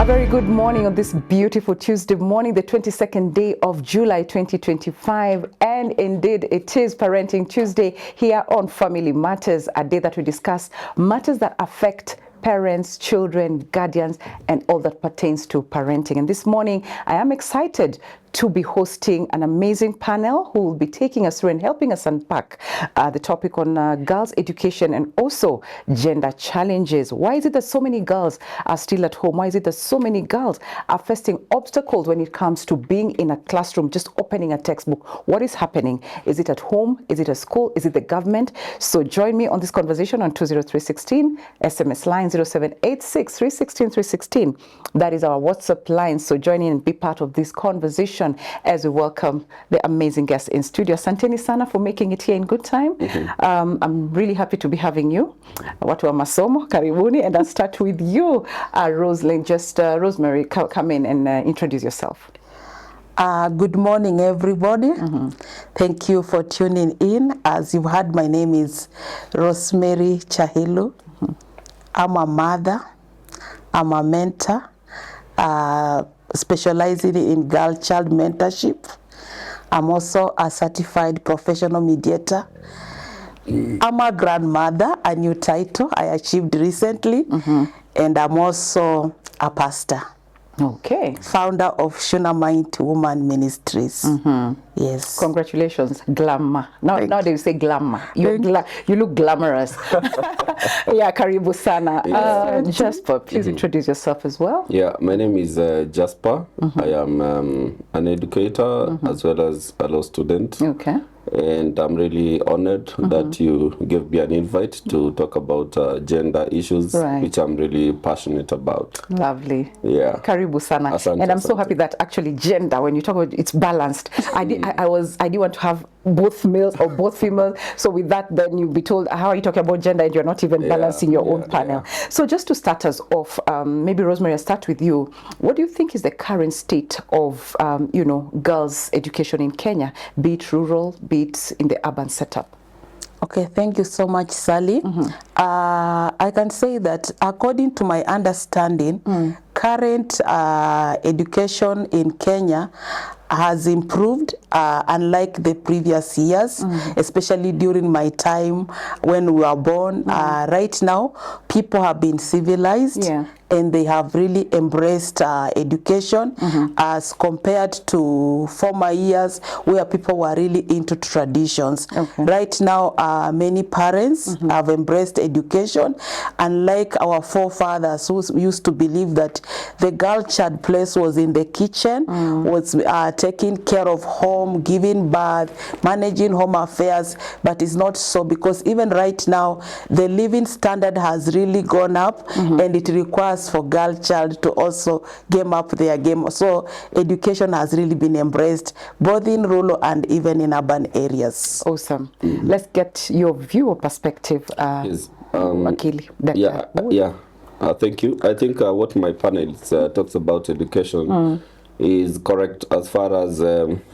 A very good morning on this beautiful Tuesday morning, the 22nd day of July 2025. And indeed, it is Parenting Tuesday here on Family Matters, a day that we discuss matters that affect parents, children, guardians, and all that pertains to parenting. And this morning, I am excited to be hosting an amazing panel who will be taking us through and helping us unpack the topic on girls' education and also gender challenges. Why is it that so many girls are still at home? Why is it that so many girls are facing obstacles when it comes to being in a classroom, just opening a textbook? What is happening? Is it at home? Is it at school? Is it the government? So join me on this conversation on 20316, SMS line 0786 316 316. That is our WhatsApp line. So join in and be part of this conversation as we welcome the amazing guests in studio. Asanteni sana for making it here in good time. I'm really happy to be having you. Watu wa masomo, karibuni. And I'll start with you, Roslyn. Just Rosemary, come in and introduce yourself. Good morning, everybody. Thank you for tuning in. As you've heard, my name is Rosemary Chahilu. I'm a mother. I'm a mentor. Specializing in girl-child mentorship. I'm also a certified professional mediator. I'm a grandmother, a new title I achieved recently, and I'm also a pastor. Okay. Founder of Shunammite Woman Ministries. Yes. Congratulations, glamour. Now they say glamour. You look glamorous. Yeah, karibu sana. Jasper, please introduce yourself as well. Yeah, my name is Jasper. I am an educator as well as a law student. Okay. And I'm really honored that you gave me an invite to talk about gender issues, which I'm really passionate about. Lovely. Yeah. Karibu sana. Asante, and I'm so happy that actually gender, when you talk about it's balanced. I did want to have both males or both females. So with that, then you'll be told, how are you talking about gender and you're not even balancing your own panel. So just to start us off, maybe Rosemary, I'll start with you. What do you think is the current state of, girls' education in Kenya, be it rural, be it in the urban setup? Okay, thank you so much, Sally. I can say that according to my understanding, current education in Kenya has improved unlike the previous years, especially during my time when we were born. Right now, people have been civilized and they have really embraced education as compared to former years where people were really into traditions. Right now, many parents have embraced education, unlike our forefathers who used to believe that the girl child place was in the kitchen, was taking care of home, giving birth, managing home affairs, but it's not so, because even right now, the living standard has really gone up and it requires for girl child to also game up their game. So education has really been embraced both in rural and even in urban areas. Awesome. Let's get your view or perspective, Akili. Thank you. I think what my panel talks about education is correct as far as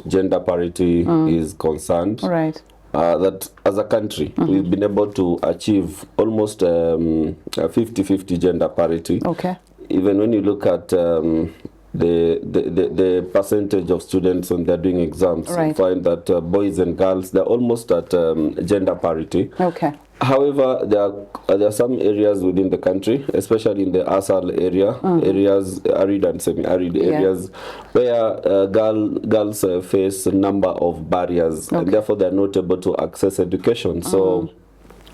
gender parity is concerned. Right. That as a country, we've been able to achieve almost 50-50 gender parity. Okay. Even when you look at the percentage of students when they're doing exams, you find that boys and girls, they're almost at gender parity. Okay. However, there are some areas within the country, especially in the ASAL area, areas, arid and semi-arid areas, where girls face a number of barriers, and therefore they're not able to access education. So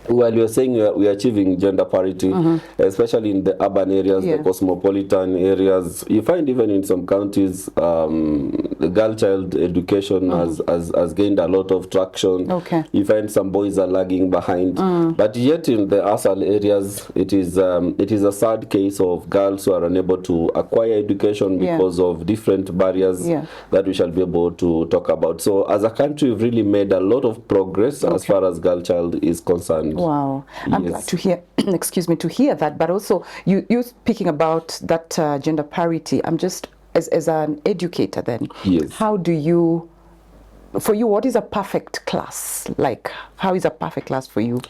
while you're saying we're achieving gender parity, especially in the urban areas, the cosmopolitan areas, you find even in some counties, the girl child education has gained a lot of traction. You find some boys are lagging behind. But yet in the ASAL areas, it is a sad case of girls who are unable to acquire education because of different barriers that we shall be able to talk about. So as a country, we've really made a lot of progress as far as girl child is concerned. Wow, I'm glad to hear, excuse me, to hear that. But also, you speaking about that gender parity. I'm just, as an educator then, how do you, for you, what is a perfect class? Like, how is a perfect class for you?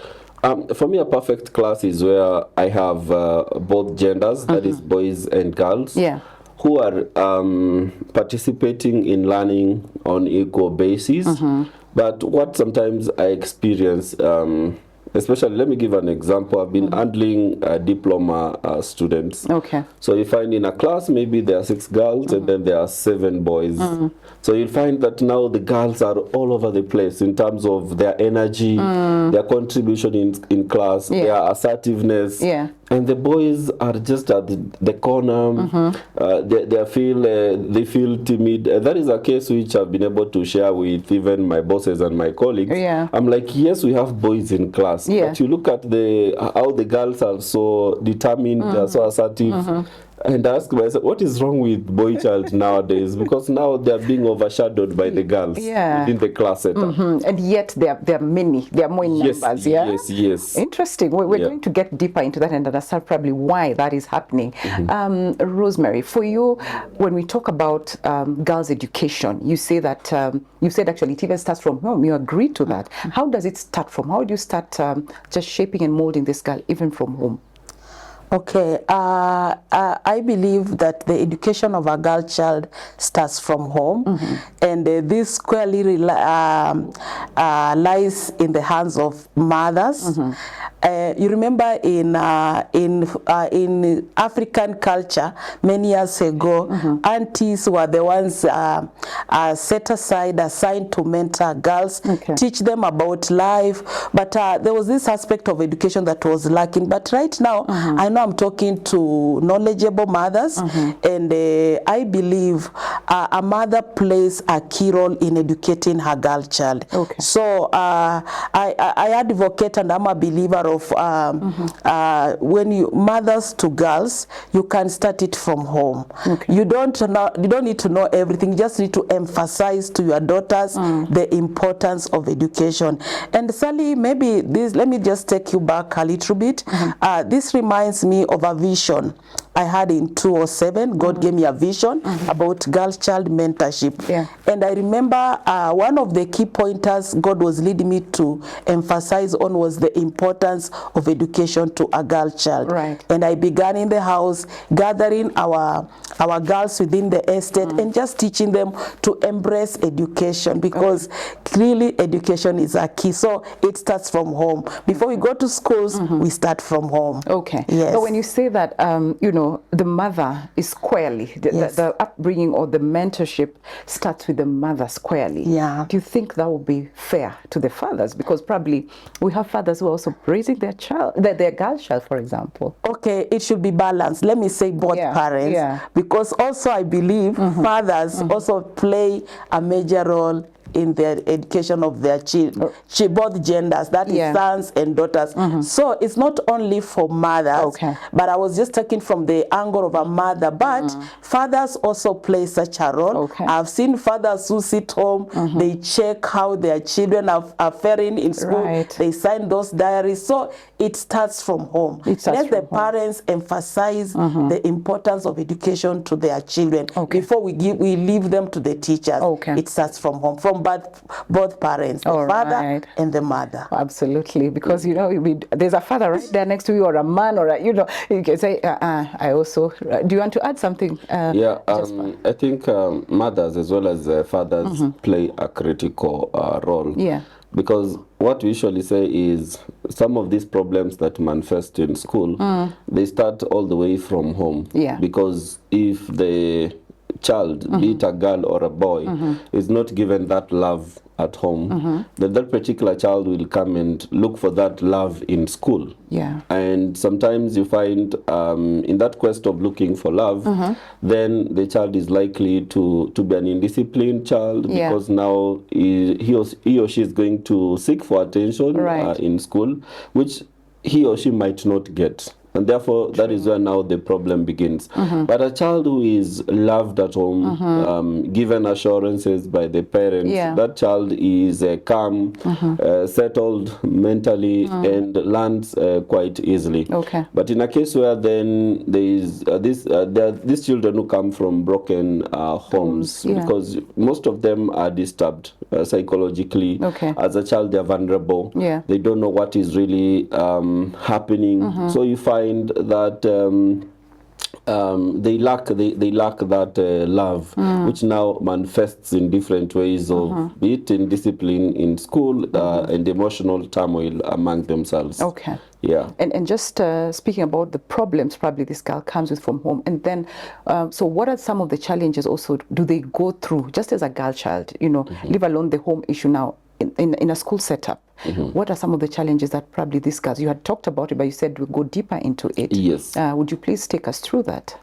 For me, a perfect class is where I have both genders, that is boys and girls, Yeah. who are participating in learning on equal basis. But what sometimes I experience, especially, let me give an example. I've been handling diploma students. Okay. So you find in a class, maybe there are 6 girls and then there are 7 boys. So you'll find that now the girls are all over the place in terms of their energy, their contribution in class, their assertiveness. Yeah. And the boys are just at the corner. They feel timid. That is a case which I've been able to share with even my bosses and my colleagues. Yeah. I'm like, yes, we have boys in class, Yeah. but you look at how the girls are so determined, they're so assertive. And I ask myself, what is wrong with boy child nowadays? Because now they are being overshadowed by the girls within the class setup. And yet there are many, there are more in numbers. Yeah. Yes. Interesting. We're going to get deeper into that and understand probably why that is happening. Rosemary, for you, when we talk about girls' education, you say that you said actually it even starts from home. You agree to that. How does it start from? How do you start just shaping and molding this girl even from home? Okay, I believe that the education of a girl child starts from home, and this squarely lies in the hands of mothers. You remember in African culture many years ago, aunties were the ones set aside, assigned to mentor girls, teach them about life. But there was this aspect of education that was lacking. But right now, I know I'm talking to knowledgeable mothers, and I believe a mother plays a key role in educating her girl child. Okay. So I advocate, and I'm a believer of when you mothers to girls, you can start it from home. You don't need to know everything. You just need to emphasize to your daughters the importance of education. And Sally, maybe this, let me just take you back a little bit. This reminds me of a vision I had in 2007. God gave me a vision about girl child mentorship. And I remember one of the key pointers God was leading me to emphasize on was the importance of education to a girl child. And I began in the house, gathering our girls within the estate and just teaching them to embrace education, because clearly education is a key. So it starts from home. Before we go to schools, we start from home. Okay. Yes. But when you say that, you know, the mother is squarely, the upbringing or the mentorship starts with the mother squarely. Do you think that would be fair to the fathers? Because probably we have fathers who are also raising their child, their girl child, for example. Okay, it should be balanced. Let me say both parents, because also I believe fathers also play a major role in the education of their children, both genders, that is sons and daughters. So it's not only for mothers, but I was just talking from the angle of a mother, but fathers also play such a role. I've seen fathers who sit home, they check how their children are faring in school, they sign those diaries. So it starts from home. Let the parents emphasize the importance of education to their children before we leave them to the teachers. It starts from home, from both parents, the father and the mother. Absolutely, because you know, there's a father right there next to you, or a man, or you know, you can say, I also. Do you want to add something? I think mothers as well as fathers play a critical role. Because what we usually say is some of these problems that manifest in school, they start all the way from home. Because if the child, be it a girl or a boy, is not given that love at home, then that particular child will come and look for that love in school. And sometimes you find in that quest of looking for love, then the child is likely to be an indisciplined child, because now he or she is going to seek for attention in school, which he or she might not get. And therefore, that is where now the problem begins. But a child who is loved at home, given assurances by the parents, that child is calm, settled mentally, and learns quite easily. But in a case where then there is there are these children who come from broken homes, because most of them are disturbed. psychologically. Okay. As a child, they're vulnerable. Yeah. They don't know what is really happening. So you find that they lack that love, which now manifests in different ways of be it in discipline in school and emotional turmoil among themselves. Okay. Yeah. And just speaking about the problems probably this girl comes with from home, and then so what are some of the challenges also do they go through just as a girl child, you know, leave alone the home issue now in a school setup? What are some of the challenges that probably these girls, you had talked about it, but you said we'll go deeper into it. Yes. Would you please take us through that?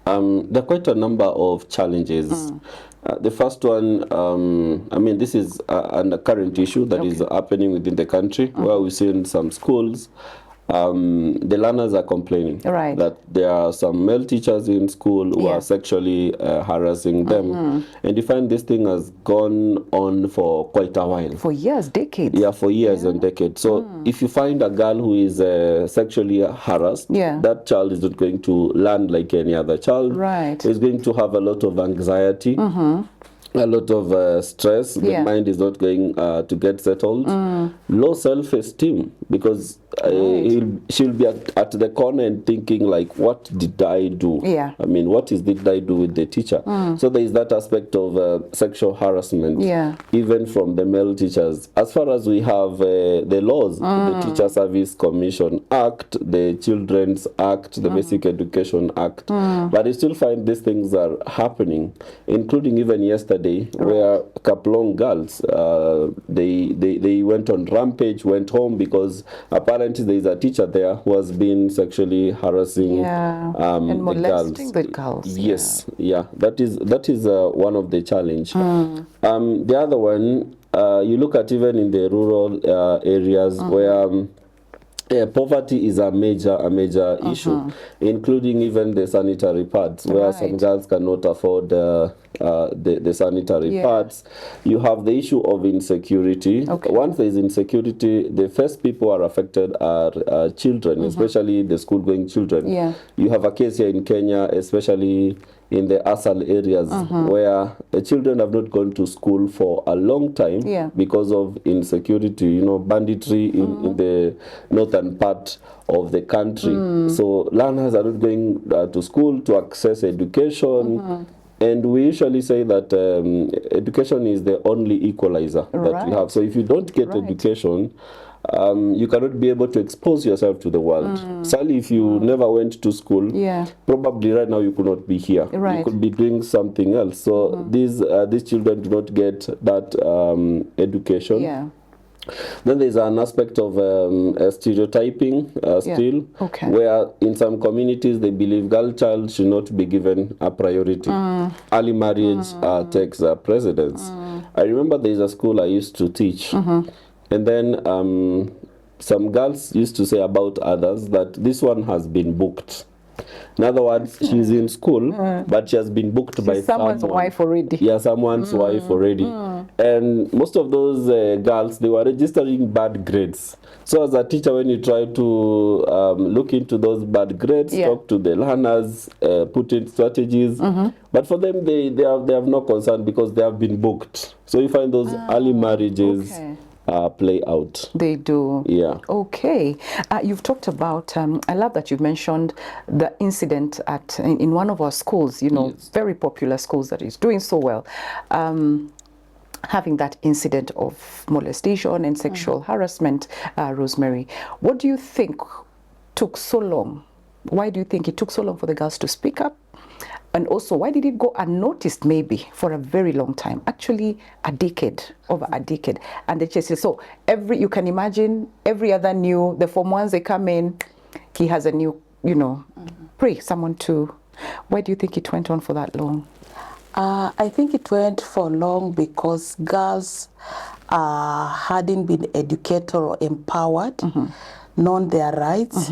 There are quite a number of challenges. The first one, I mean, this is a current issue that is happening within the country, where we've seen some schools, the learners are complaining that there are some male teachers in school who are sexually harassing them. And you find this thing has gone on for quite a while. For years, decades. Yeah, for years and decades. So if you find a girl who is sexually harassed, that child is not going to learn like any other child. Right. He's going to have a lot of anxiety. A lot of stress. The mind is not going to get settled. Low self-esteem, because she'll be at the corner and thinking like, what did I do? I mean, what did I do with the teacher? So there is that aspect of sexual harassment, even from the male teachers. As far as we have the laws, the Teacher Service Commission Act, the Children's Act, the Basic Education Act, but you still find these things are happening, including even yesterday, where Kaplong girls, they went on rampage, went home because apparently there is a teacher there who has been sexually harassing and molesting the girls. Yes, that is one of the challenge. The other one, you look at even in the rural areas where poverty is a major issue, including even the sanitary pads, where some girls cannot afford the sanitary pads. You have the issue of insecurity. Once there is insecurity, the first people who are affected are children, especially the school-going children. You have a case here in Kenya, especially in the ASAL areas, where the children have not gone to school for a long time because of insecurity, you know, banditry in the northern part of the country. So learners are not going to school to access education. And we usually say that education is the only equalizer that we have. So if you don't get education, you cannot be able to expose yourself to the world. Sadly, if you never went to school, probably right now you could not be here. You could be doing something else. So these children do not get that education. Then there's an aspect of stereotyping still, where in some communities they believe girl child should not be given a priority. Early marriage takes precedence. I remember there's a school I used to teach, and then some girls used to say about others that this one has been booked. In other words, she's in school, but she has been booked by someone's wife already. Yeah, someone's wife already. And most of those girls, they were registering bad grades. So as a teacher, when you try to look into those bad grades, talk to the learners, put in strategies, but for them, they have no concern because they have been booked. So you find those early marriages play out. They do. Yeah. Okay. You've talked about, I love that you've mentioned the incident in one of our schools, you know, very popular schools that is doing so well, having that incident of molestation and sexual harassment. Rosemary, what do you think took so long? Why do you think it took so long for the girls to speak up? And also, why did it go unnoticed maybe for a very long time? Actually, over a decade. And the chase, so you can imagine every other new, the Form 1s, they come in, he has a new, you know, someone to, why do you think it went on for that long? I think it went for long because girls hadn't been educated or empowered. known their rights,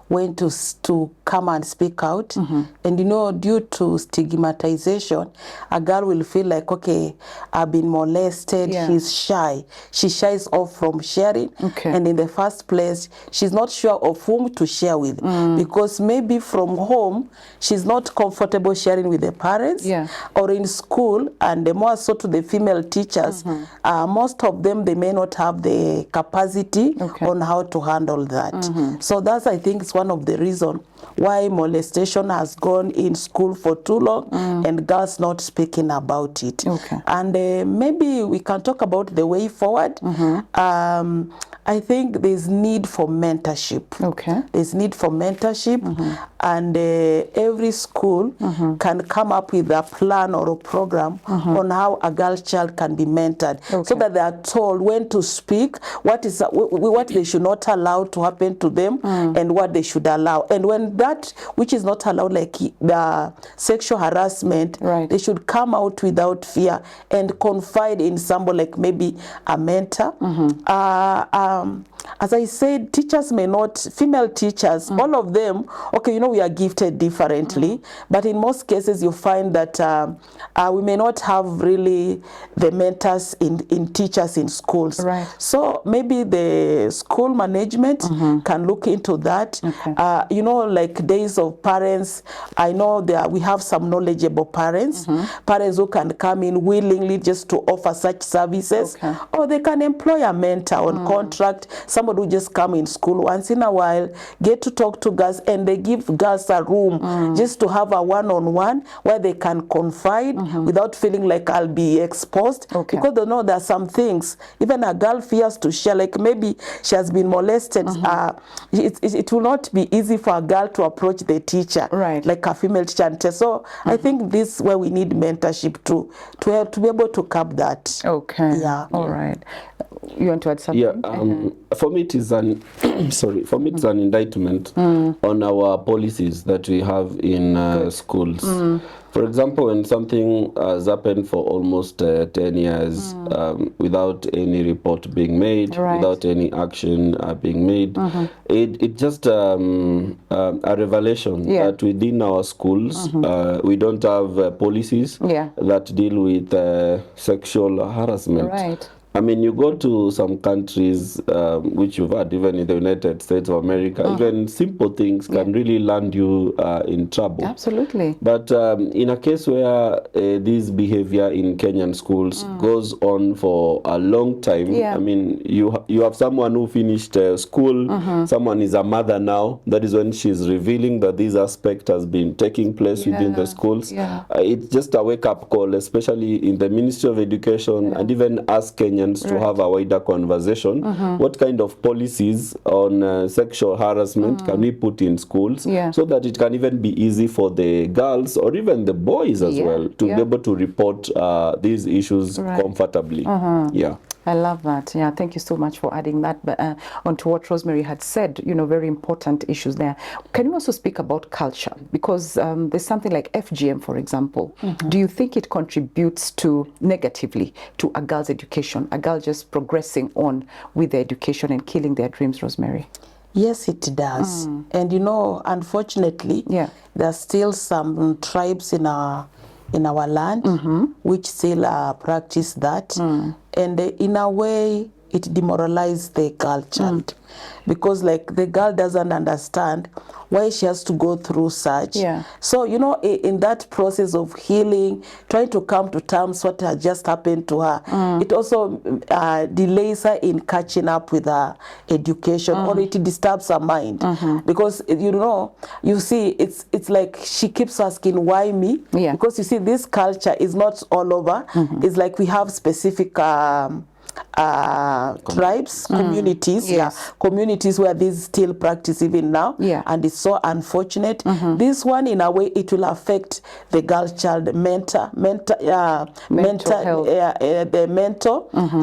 when to come and speak out. And you know, due to stigmatization, a girl will feel like, okay, I've been molested, she's shy. She shies off from sharing. And in the first place, she's not sure of whom to share with, because maybe from home, she's not comfortable sharing with the parents, or in school, and the more so to the female teachers, most of them, they may not have the capacity on how to handle that. So that's, I think, it's one of the reasons why molestation has gone in school for too long, and girls not speaking about it. And maybe we can talk about the way forward. I think there's need for mentorship. There's need for mentorship, and every school can come up with a plan or a program on how a girl child can be mentored, so that they are told when to speak, what they should not allow to happen to them, and what they should allow. And when that which is not allowed, like the sexual harassment, they should come out without fear and confide in someone, like maybe a mentor. As I said, teachers may not, female teachers, all of them, okay, you know, we are gifted differently, but in most cases you find that we may not have really the mentors in teachers in schools. So maybe the school management can look into that. You know, like days of parents, I know we have some knowledgeable parents, parents who can come in willingly just to offer such services, or they can employ a mentor on contract, somebody who just come in school once in a while, get to talk to girls, and they give girls a room just to have a one-on-one where they can confide without feeling like I'll be exposed, because they know there are some things even a girl fears to share, like maybe she has been molested. It will not be easy for a girl to approach the teacher, like a female teacher. So I think this is where we need mentorship to help to be able to cap that. All right. You want to add something? For me, it is an for me, it's an indictment on our policies that we have in schools. For example, when something has happened for almost 10 years without any report being made, without any action being made, it just a revelation that within our schools we don't have policies that deal with sexual harassment. I mean, you go to some countries, which you've had, even in the United States of America, even simple things can really land you in trouble. Absolutely. But in a case where this behavior in Kenyan schools goes on for a long time, I mean, you have someone who finished school, someone is a mother now, that is when she's revealing that this aspect has been taking place within the schools. It's just a wake-up call, especially in the Ministry of Education and even us Kenyans, to have a wider conversation. What kind of policies on sexual harassment can we put in schools so that it can even be easy for the girls or even the boys as well to be able to report these issues comfortably. I love that. Yeah, thank you so much for adding that onto what Rosemary had said. You know, very important issues there. Can you also speak about culture? Because there's something like FGM, for example. Do you think it contributes negatively to a girl's education, a girl just progressing on with their education and killing their dreams, Rosemary? Yes, it does. And you know, unfortunately, there are still some tribes in our land which still practice that, and in a way it demoralizes the girl child, because like the girl doesn't understand why she has to go through such. So you know, in that process of healing, trying to come to terms what has just happened to her, it also delays her in catching up with her education, or it disturbs her mind, because you know, you see, it's like she keeps asking, why me? Because you see, this culture is not all over. It's like we have specific tribes, communities, communities where this still practice even now, and it's so unfortunate. This one, in a way, it will affect the girl child mental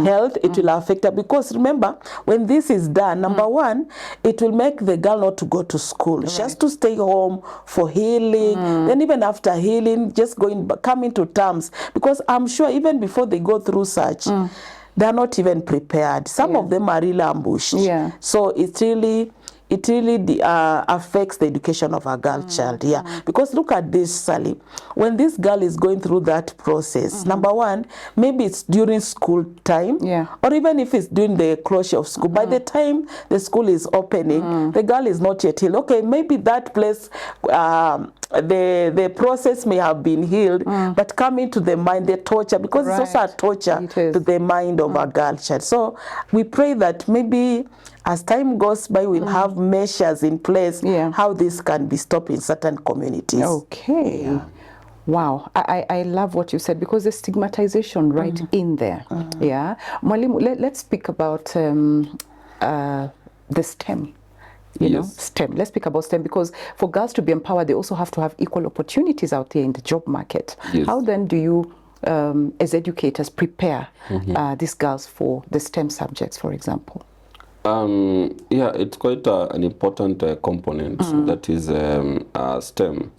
health. It will affect her, because remember, when this is done, number one, it will make the girl not to go to school. She has to stay home for healing. Then even after healing, just coming to terms, because I'm sure even before they go through such, they're not even prepared. Some of them are really ambushed. So it's really it really affects the education of a girl child. Yeah, because look at this, Sally. When this girl is going through that process, number one, maybe it's during school time, or even if it's during the closure of school. By the time the school is opening, the girl is not yet healed. Okay, maybe that place, the process may have been healed, but coming to the mind, the torture, because it's also a torture to the mind of a girl child. So we pray that maybe as time goes by, we'll have measures in place how this can be stopped in certain communities. Okay. Yeah. Wow, I love what you said, because the stigmatization right in there. Yeah, Mwalimu, let's speak about the STEM. You know, STEM. Let's speak about STEM, because for girls to be empowered, they also have to have equal opportunities out there in the job market. How then do you, as educators, prepare these girls for the STEM subjects, for example? Yeah, it's quite an important component that is STEM.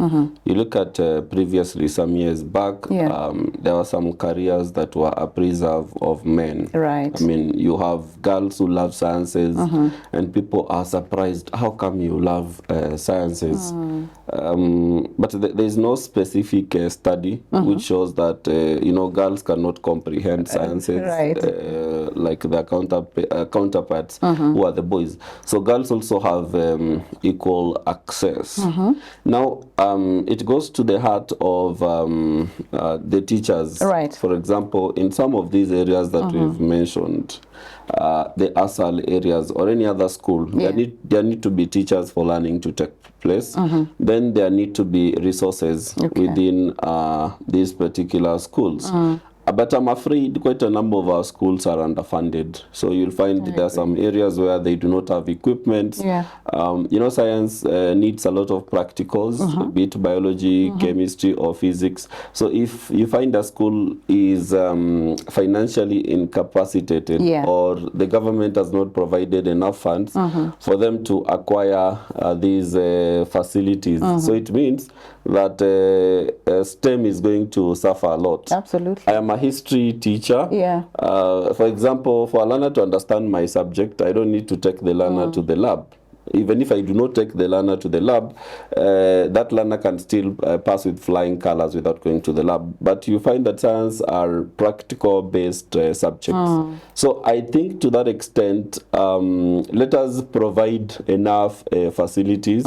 You look at previously, some years back, there were some careers that were a preserve of men. Right. I mean, you have girls who love sciences, and people are surprised, how come you love sciences? But there is no specific study which shows that, you know, girls cannot comprehend sciences like their counterparts who are the boys. So girls also have equal access. Now, it goes to the heart of the teachers. Right. For example, in some of these areas that we've mentioned, the ASAL areas or any other school, there need to be teachers for learning to take place. Then there need to be resources within these particular schools. But I'm afraid quite a number of our schools are underfunded. So you'll find there are some areas where they do not have equipment. You know, science needs a lot of practicals, be it biology, chemistry, or physics. So if you find a school is financially incapacitated, or the government has not provided enough funds for them to acquire these facilities, so it means that STEM is going to suffer a lot. Absolutely. I am a history teacher. For example, for a learner to understand my subject, I don't need to take the learner to the lab. Even if I do not take the learner to the lab, that learner can still pass with flying colors without going to the lab. But you find that science are practical-based subjects. So I think to that extent, let us provide enough facilities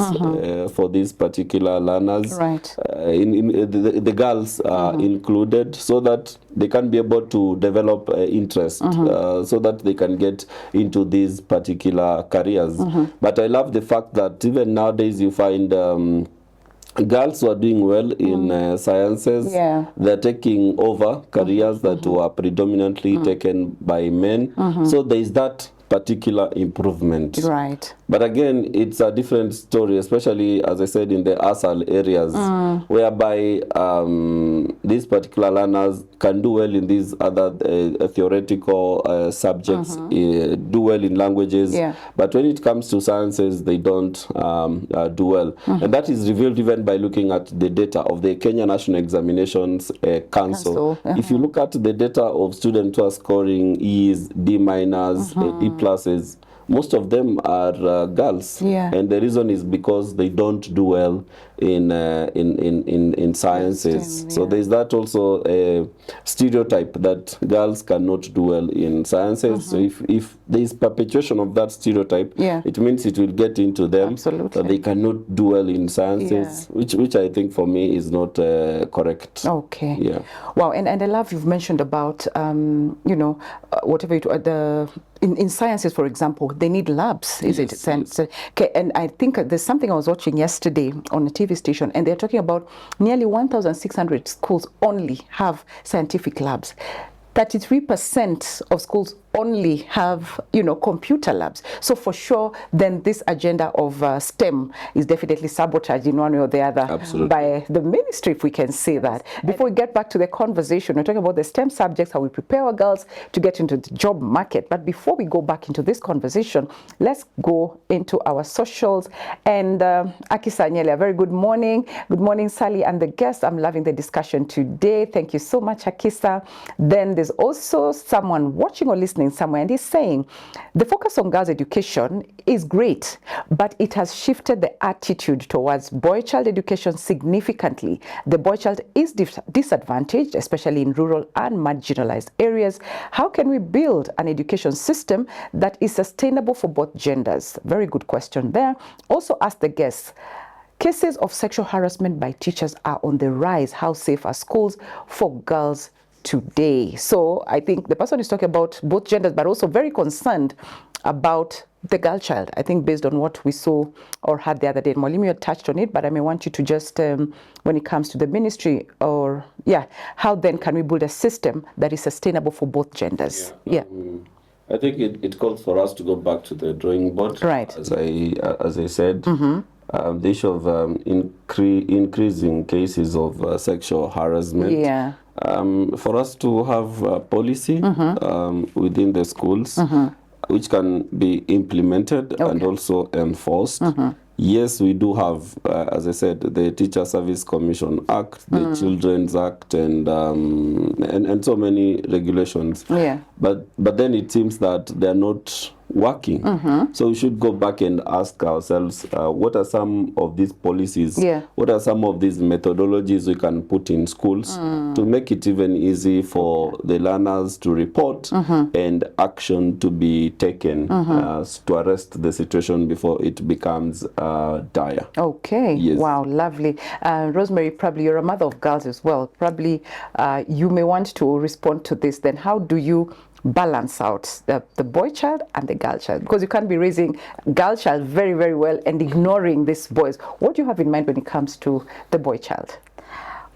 for these particular learners, the girls included, so that they can be able to develop interest, so that they can get into these particular careers. But I love the fact that even nowadays you find girls who are doing well in sciences, they're taking over careers that were predominantly taken by men. So there is that particular improvement. Right. But again, it's a different story, especially, as I said, in the ASAL areas, whereby these particular learners can do well in these other theoretical subjects, do well in languages, but when it comes to sciences, they don't do well. And that is revealed even by looking at the data of the Kenya National Examinations Council. If you look at the data of students who are scoring E's, D minus, E pluses, most of them are girls, and the reason is because they don't do well in sciences. So there's that also a stereotype that girls cannot do well in sciences. So if there is perpetuation of that stereotype, it means it will get into them that they cannot do well in sciences, which I think for me is not correct. Okay. Yeah. Wow. And I love you've mentioned about you know, whatever you do, in sciences, for example, they need labs, is it? Okay, and I think there's something I was watching yesterday on a TV station, and they're talking about nearly 1,600 schools only have scientific labs. 33% of schools only have, you know, computer labs. So for sure, then this agenda of STEM is definitely sabotaged in one way or the other by the ministry, if we can say that. Before we get back to the conversation, we're talking about the STEM subjects, how we prepare our girls to get into the job market. But before we go back into this conversation, let's go into our socials. And Akisa Nyele, a very good morning. Good morning, Sally and the guests. I'm loving the discussion today. Thank you so much, Akisa. Then there's also someone watching or listening listening somewhere, and he's saying the focus on girls' education is great, but it has shifted the attitude towards boy child education significantly. The boy child is disadvantaged, especially in rural and marginalized areas. How can we build an education system that is sustainable for both genders? Very good question there. Also ask the guests, cases of sexual harassment by teachers are on the rise. How safe are schools for girls today? So I think the person is talking about both genders, but also very concerned about the girl child, I think, based on what we saw or had the other day. Mwalimu, you touched on it, but I may want you to just, when it comes to the ministry, or how then can we build a system that is sustainable for both genders? I think it calls for us to go back to the drawing board. Right. As I said, the issue of increasing cases of sexual harassment. Yeah. For us to have a policy within the schools, which can be implemented and also enforced. Yes, we do have, as I said, the Teacher Service Commission Act, the Children's Act, and so many regulations. Yeah. But then it seems that they're not working. So we should go back and ask ourselves, what are some of these policies? Yeah. What are some of these methodologies we can put in schools to make it even easy for the learners to report and action to be taken to arrest the situation before it becomes dire? Okay. Yes. Wow, lovely. Rosemary, probably you're a mother of girls as well. Probably you may want to respond to this. Then how do you balance out the boy child and the girl child? Because you can't be raising girl child very, very well and ignoring these boys. What do you have in mind when it comes to the boy child?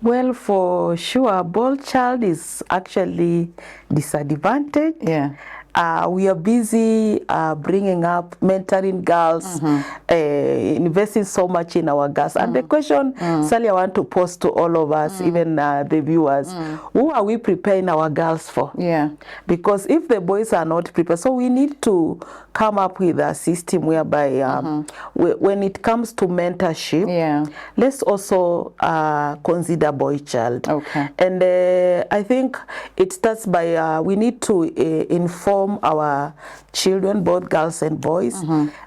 Well, for sure, boy child is actually disadvantaged. Yeah. We are busy bringing up, mentoring girls, investing so much in our girls. And the question, Sally, I want to pose to all of us, even the viewers, who are we preparing our girls for? Yeah. Because if the boys are not prepared, so we need to come up with a system whereby when it comes to mentorship, let's also consider boy child. Okay. And I think it starts by we need to inform our children, both girls and boys,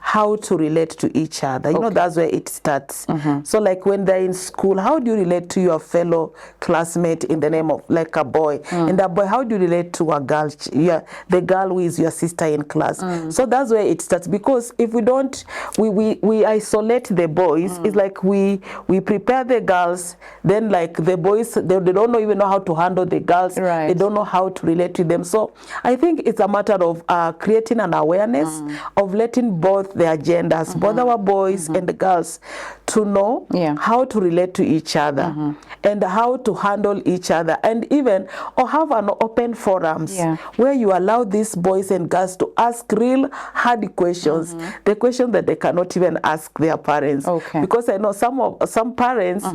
how to relate to each other. You know, that's where it starts. So like when they're in school, how do you relate to your fellow classmate in the name of like a boy? And a boy, how do you relate to a girl, the girl who is your sister in class? So that's where it starts, because if we don't, we isolate the boys. It's like we prepare the girls, then like the boys, they don't even know how to handle the girls. Right. They don't know how to relate to them. So I think it's a matter of creating an awareness of letting both their genders, both our boys and the girls, to know how to relate to each other and how to handle each other, and even or have an open forums where you allow these boys and girls to ask real hard questions, the questions that they cannot even ask their parents. Because I know some parents,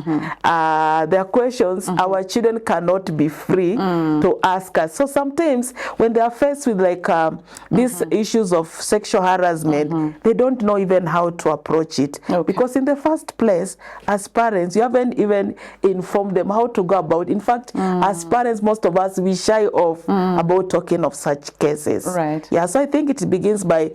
their questions our children cannot be free to ask us. So sometimes when they are faced with like these issues of sexual harassment, they don't know even how to approach it. Because in the first place, as parents, you haven't even informed them how to go about. In fact, as parents, most of us, we shy off about talking of such cases. Right. Yeah, so I think it begins by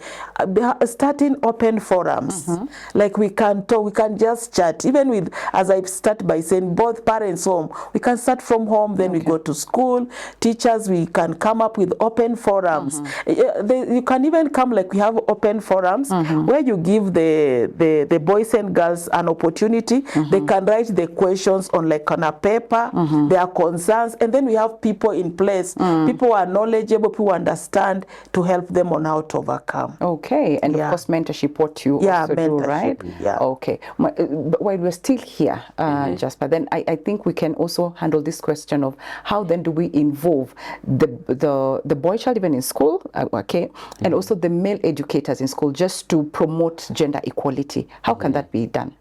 starting open forums. Like we can talk, we can just chat. Even with, as I start by saying, both parents home, we can start from home, then we go to school. Teachers, we can come up with open forums. You can even come, like we have open forums where you give the boys and girls an opportunity. They can write the questions on like on a paper, their concerns, and then we have people in place, people who are knowledgeable, people who understand, to help them on how to overcome. Okay, and of course mentorship, what you also do, right? Yeah. Okay. But while we're still here, Jasper, then I think we can also handle this question of how then do we involve the boy child even in school, and also the male educators in school, just to promote gender equality. How can that be done?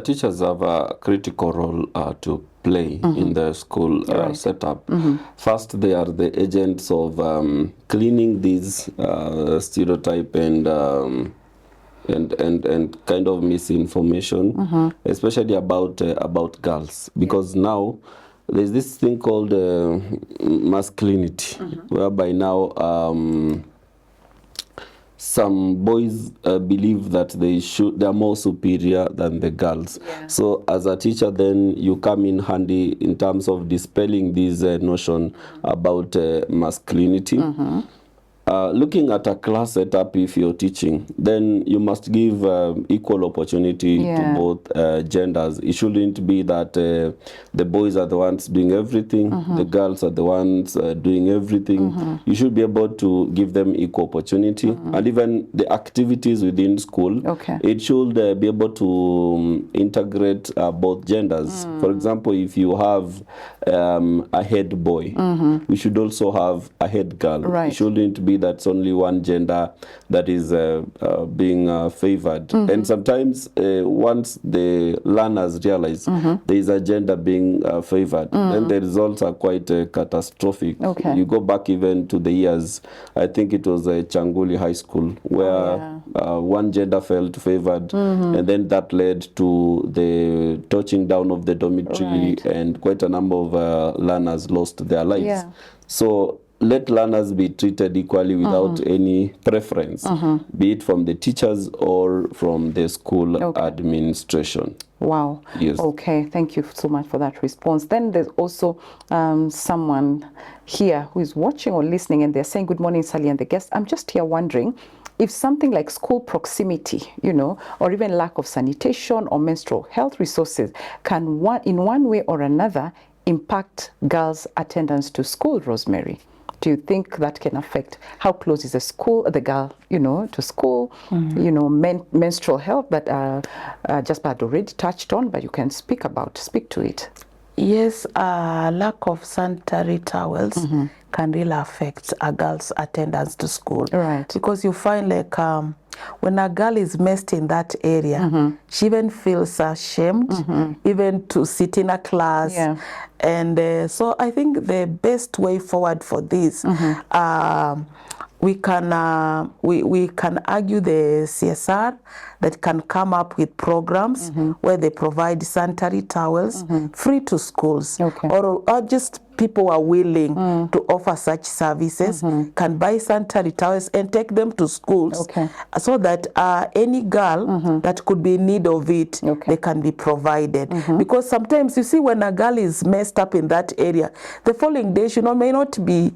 Teachers have a critical role to play in the school setup. First, they are the agents of cleaning these stereotype and kind of misinformation, especially about girls, because now there's this thing called masculinity, whereby now some boys believe that they are more superior than the girls. Yeah. So as a teacher, then you come in handy in terms of dispelling this notion about masculinity. Looking at a class setup, if you're teaching, then you must give equal opportunity to both genders. It shouldn't be that the boys are the ones doing everything, the girls are the ones doing everything. You should be able to give them equal opportunity, and even the activities within school, it should be able to integrate both genders. For example, if you have a head boy, we should also have a head girl. Right. It shouldn't be that's only one gender that is being favored. And sometimes once the learners realize there is a gender being favored, then the results are quite catastrophic. Okay. You go back even to the years, I think it was Changuli High School, where one gender felt favored, and then that led to the touching down of the dormitory, and quite a number of learners lost their lives. Yeah. So let learners be treated equally without any preference, be it from the teachers or from the school administration. Wow. Yes. Okay, thank you so much for that response. Then there's also someone here who is watching or listening, and they're saying, good morning, Sally and the guest. I'm just here wondering if something like school proximity, you know, or even lack of sanitation or menstrual health resources can in one way or another impact girls' attendance to school, Rosemary. Do you think that can affect how close is the girl, you know, to school, you know, menstrual health that Jasper had already touched on, but you can speak to it. Yes, lack of sanitary towels can really affect a girl's attendance to school. Right. Because you find like when a girl is messed in that area, she even feels ashamed even to sit in a class. Yeah. And so I think the best way forward for this, we can argue the CSR that can come up with programs where they provide sanitary towels free to schools, or just people who are willing to offer such services can buy sanitary towels and take them to schools, so that any girl that could be in need of it, they can be provided. Because sometimes you see when a girl is messed up in that area, the following day, you know, may not be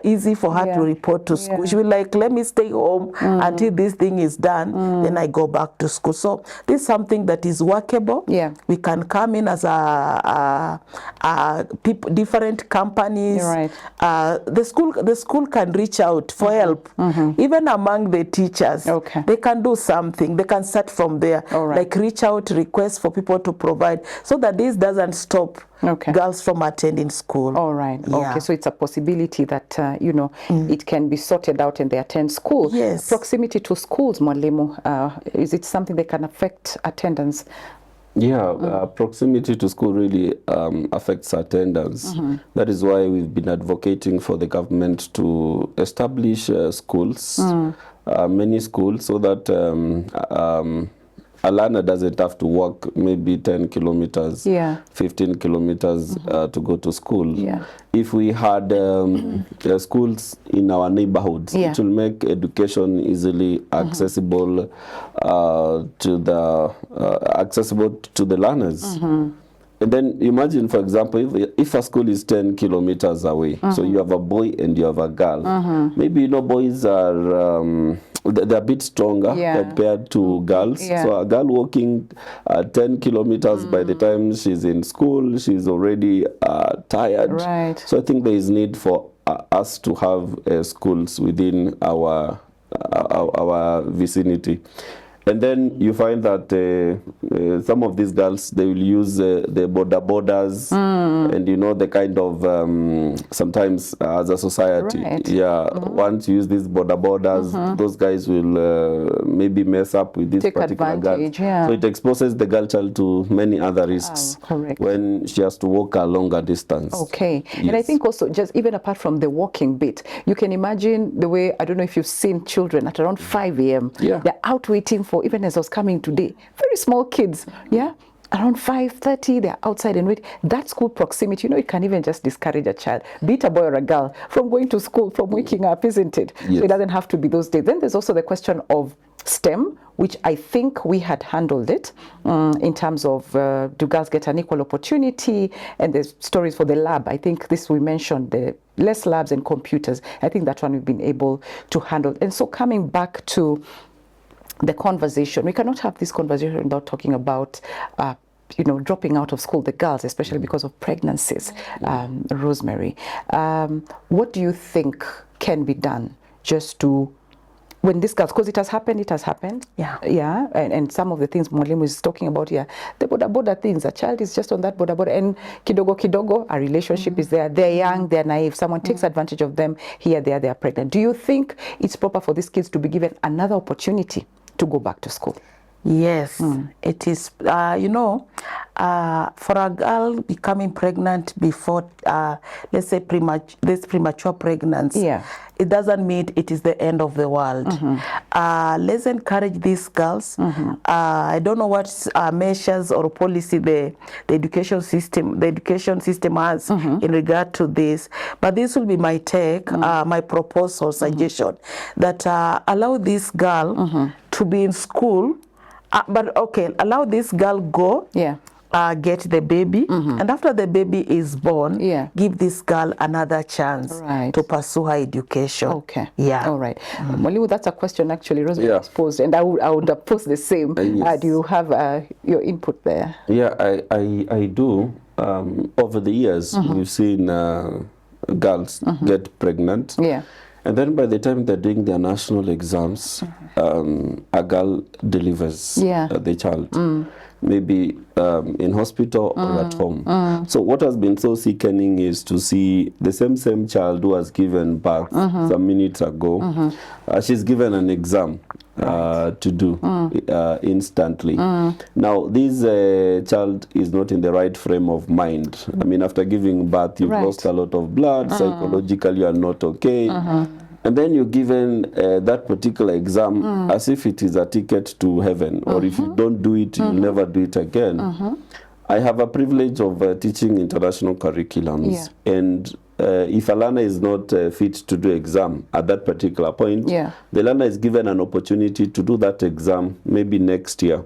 easy for her to report to school. She will like, let me stay home until this thing is done, then I go back to school. So this is something that is workable. We can come in as different companies. The school can reach out for help, even among the teachers. They can do something. They can start from there, like reach out, request for people to provide, so that this doesn't stop girls from attending school. All right. Okay, so it's a possibility that you know, it can be sorted out and they attend school. Yes. Proximity to schools, Mwalimu, is it something that can affect attendance? Yeah, proximity to school really affects attendance. That is why we've been advocating for the government to establish schools, many schools, so that a learner doesn't have to walk maybe 10 kilometers, 15 kilometers to go to school. If we had schools in our neighborhoods, it will make education easily accessible to the learners. And then imagine, for example, if a school is 10 kilometers away, so you have a boy and you have a girl. Maybe, you know, boys are they're a bit stronger compared to girls. So a girl walking 10 kilometers, by the time she's in school, she's already tired. So I think there is need for us to have schools within our vicinity. And then you find that some of these girls, they will use the borders, and you know, the kind of sometimes as a society, once you use these borders, those guys will maybe mess up with this particular girl. So it exposes the girl child to many other risks when she has to walk a longer distance. And I think also, just even apart from the walking bit, you can imagine the way, I don't know if you've seen children at around 5 a.m. They're out waiting for, even as I was coming today, very small kids, around 5:30, they're outside and wait. That school proximity, you know, it can even just discourage a child, be it a boy or a girl, from going to school, from waking up, isn't it? Yes. So it doesn't have to be those days. Then there's also the question of STEM, which I think we had handled it in terms of do girls get an equal opportunity, and there's stories for the lab. I think this we mentioned, the less labs and computers. I think that one we've been able to handle. And so coming back to the conversation, we cannot have this conversation without talking about you know, dropping out of school, the girls, especially because of pregnancies. Rosemary, what do you think can be done just to, when this girls, because it has happened. Yeah. And some of the things Mwalimu is talking about here, the border things, a child is just on that border, and kidogo, a relationship is there. They're young, they're naive. Someone takes advantage of them. Here, they are pregnant. Do you think it's proper for these kids to be given another opportunity to go back to school? Yes, it is. You know, for a girl becoming pregnant before, let's say, premature pregnancy, it doesn't mean it is the end of the world. Let's encourage these girls. I don't know what measures or policy the education system has in regard to this, but this will be my take, my proposal, suggestion, that allow this girl to be in school. But okay, allow this girl go, get the baby, and after the baby is born, give this girl another chance to pursue her education. Okay. Yeah. All right. Mwalimu, that's a question actually Rosemary has posed, and I would pose the same. Yes. Do you have your input there? Yeah, I do. Over the years, we've seen girls get pregnant. Yeah. And then by the time they're doing their national exams, a girl delivers the child, maybe in hospital or at home. So what has been so sickening is to see the same child who was given birth some minutes ago, she's given an exam to do instantly. Now, this child is not in the right frame of mind. I mean, after giving birth, you've lost a lot of blood, psychologically you are not okay. And then you're given that particular exam as if it is a ticket to heaven, or if you don't do it, you'll never do it again. I have a privilege of teaching international curriculums, and if a learner is not fit to do exam at that particular point, the learner is given an opportunity to do that exam maybe next year.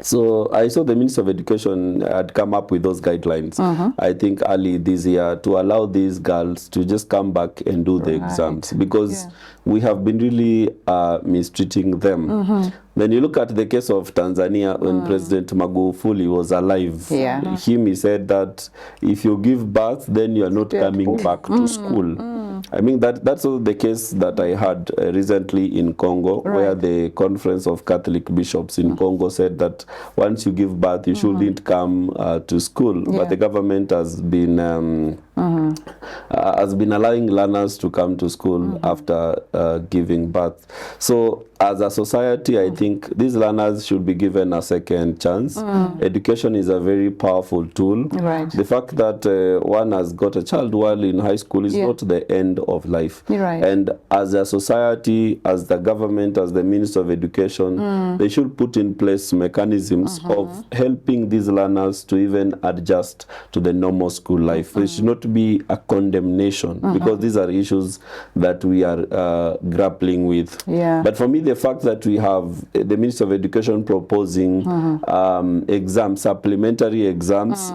So I saw the Minister of Education had come up with those guidelines, I think early this year, to allow these girls to just come back and do the exams, because we have been really mistreating them. When you look at the case of Tanzania, when President Magufuli was alive, he said that if you give birth, then you are not coming back to school. I mean, that's also the case that I had recently in Congo, where the Conference of Catholic Bishops in Congo said that once you give birth, you shouldn't come to school. But the government has been allowing learners to come to school after giving birth. So as a society, I think these learners should be given a second chance. Education is a very powerful tool. The fact that one has got a child while in high school is not the end of life. And as a society, as the government, as the Minister of Education, they should put in place mechanisms of helping these learners to even adjust to the normal school life. There should not be a condemnation, because these are issues that we are grappling with. But for me, the fact that we have the Minister of Education proposing exams, supplementary exams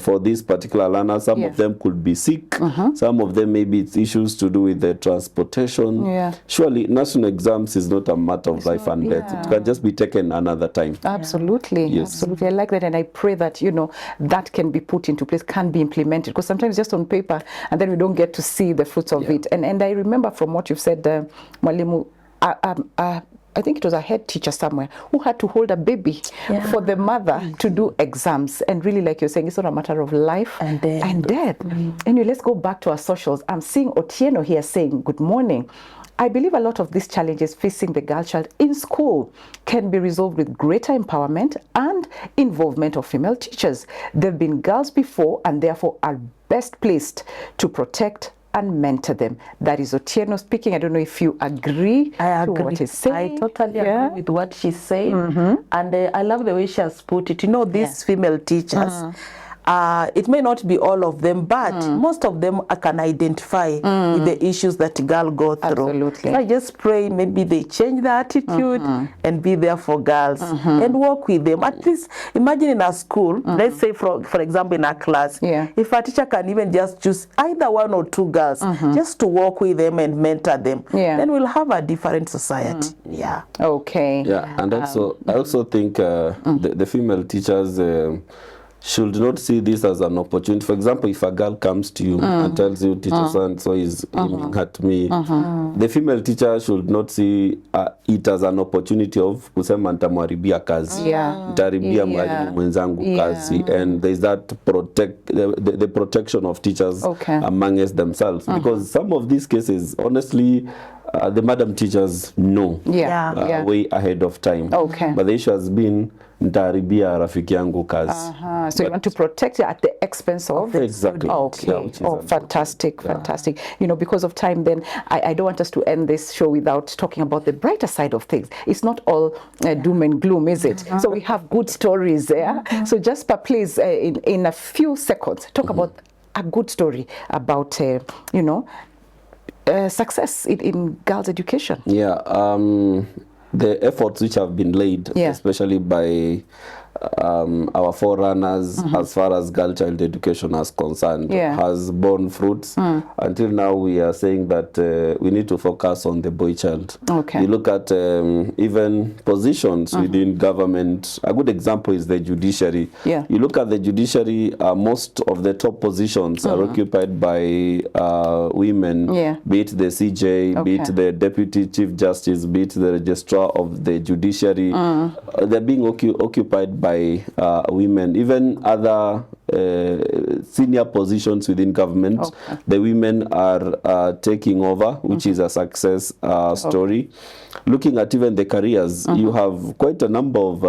for these particular learners, some of them could be sick, some of them maybe it's issues to do with the transportation. Surely national exams is not a matter of life and death. It can just be taken another time. Absolutely. Absolutely. I like that, and I pray that, you know, that can be put into place, can be implemented, because sometimes just on paper and then we don't get to see the fruits of it. And I remember from what you've said, Mwalimu, I think it was a head teacher somewhere who had to hold a baby for the mother to do exams. And really, like you're saying, it's not a matter of life and death. Anyway, let's go back to our socials. I'm seeing Otieno here saying, good morning. I believe a lot of these challenges facing the girl child in school can be resolved with greater empowerment and involvement of female teachers. There have been girls before and therefore are best placed to protect and mentor them. That is Otieno speaking. I don't know if you agree I to agree. what he's saying. I totally agree with what she's saying. And I love the way she has put it. You know, these female teachers, it may not be all of them, but most of them can identify with the issues that girls go through. Absolutely. So I just pray maybe they change the attitude and be there for girls and work with them. At least imagine in a school, let's say for example in a class, if a teacher can even just choose either one or two girls just to work with them and mentor them, then we'll have a different society. Yeah. Okay. Yeah, and also I also think the female teachers should not see this as an opportunity. For example, if a girl comes to you and tells you, teacher so-and-so is aiming at me, the female teacher should not see it as an opportunity of kusema nitamharibia kazi, nitaribia mwalimu mwenzangu kazi, and there's that the protection of teachers amongst themselves, because some of these cases, honestly, the madam teachers know way ahead of time. But the issue has been nitaribia rafiki yangu kazi. So you want to protect it at the expense of exactly. Okay. Fantastic. You know, because of time, then I don't want us to end this show without talking about the brighter side of things. It's not all doom and gloom, is it? So we have good stories there. So Jasper, please, in a few seconds, talk about a good story about you know, success in girls' education. The efforts which have been laid, especially by our forerunners as far as girl child education is concerned, has borne fruits. Until now we are saying that we need to focus on the boy child. You look at even positions within government. A good example is the judiciary. You look at the judiciary, most of the top positions are occupied by women, be it the CJ, be it the Deputy Chief Justice, be it the Registrar of the Judiciary. They're being occupied by women. Even other senior positions within government, the women are taking over, which is a success story. Looking at even the careers, you have quite a number of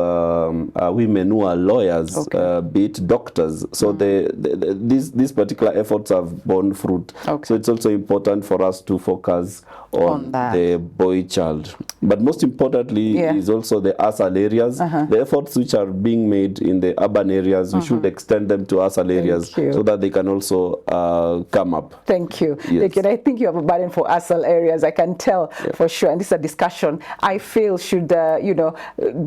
women who are lawyers, be it doctors. So these particular efforts have borne fruit. So it's also important for us to focus on the boy child. But most importantly is also the ASAL areas. The efforts which are being made in the urban areas, we should extend them to ASAL areas so that they can also come up. Thank you. Thank you. And I think you have a burden for ASAL areas, I can tell for sure. And this is a discussion I feel should you know,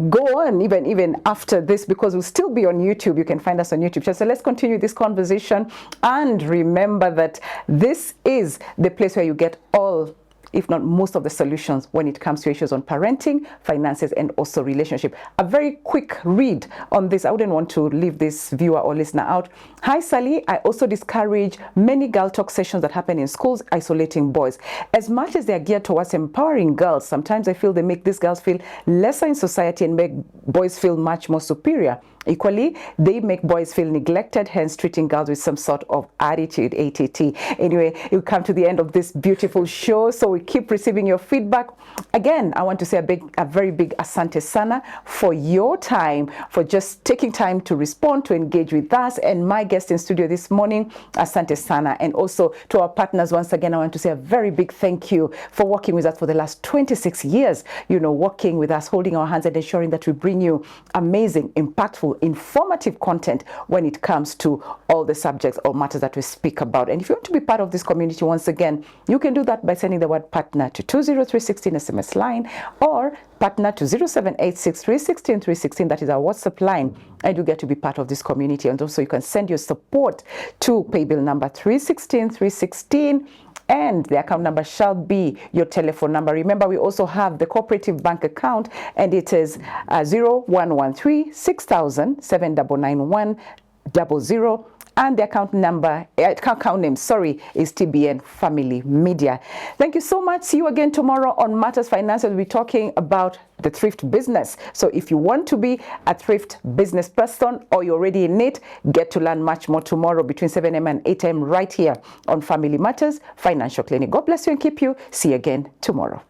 go on even after this, because we'll still be on YouTube. You can find us on YouTube. So let's continue this conversation, and remember that this is the place where you get all, if not most of the solutions when it comes to issues on parenting, finances, and also relationship. A very quick read on this. I wouldn't want to leave this viewer or listener out. Hi, Sally. I also discourage many girl talk sessions that happen in schools, isolating boys. As much as they are geared towards empowering girls, sometimes I feel they make these girls feel lesser in society and make boys feel much more superior. Equally, they make boys feel neglected, hence treating girls with some sort of attitude, ATT. Anyway, you come to the end of this beautiful show, so we keep receiving your feedback. Again, I want to say a very big asante sana for your time, for just taking time to respond, to engage with us. And my guest in studio this morning, asante sana. And also to our partners, once again, I want to say a very big thank you for working with us for the last 26 years, you know, working with us, holding our hands and ensuring that we bring you amazing, impactful, informative content when it comes to all the subjects or matters that we speak about. And if you want to be part of this community, once again, you can do that by sending the word partner to 20316 SMS line, or partner to 0786316316. That is our WhatsApp line, and you get to be part of this community. And also you can send your support to paybill number 316316. And the account number shall be your telephone number. Remember, we also have the cooperative bank account, and it is 0113 6000 799100. And the account name, is TBN Family Media. Thank you so much. See you again tomorrow on Matters Finance. We'll be talking about the thrift business. So if you want to be a thrift business person, or you're already in it, get to learn much more tomorrow between 7 a.m. and 8 a.m. right here on Family Matters Financial Clinic. God bless you and keep you. See you again tomorrow.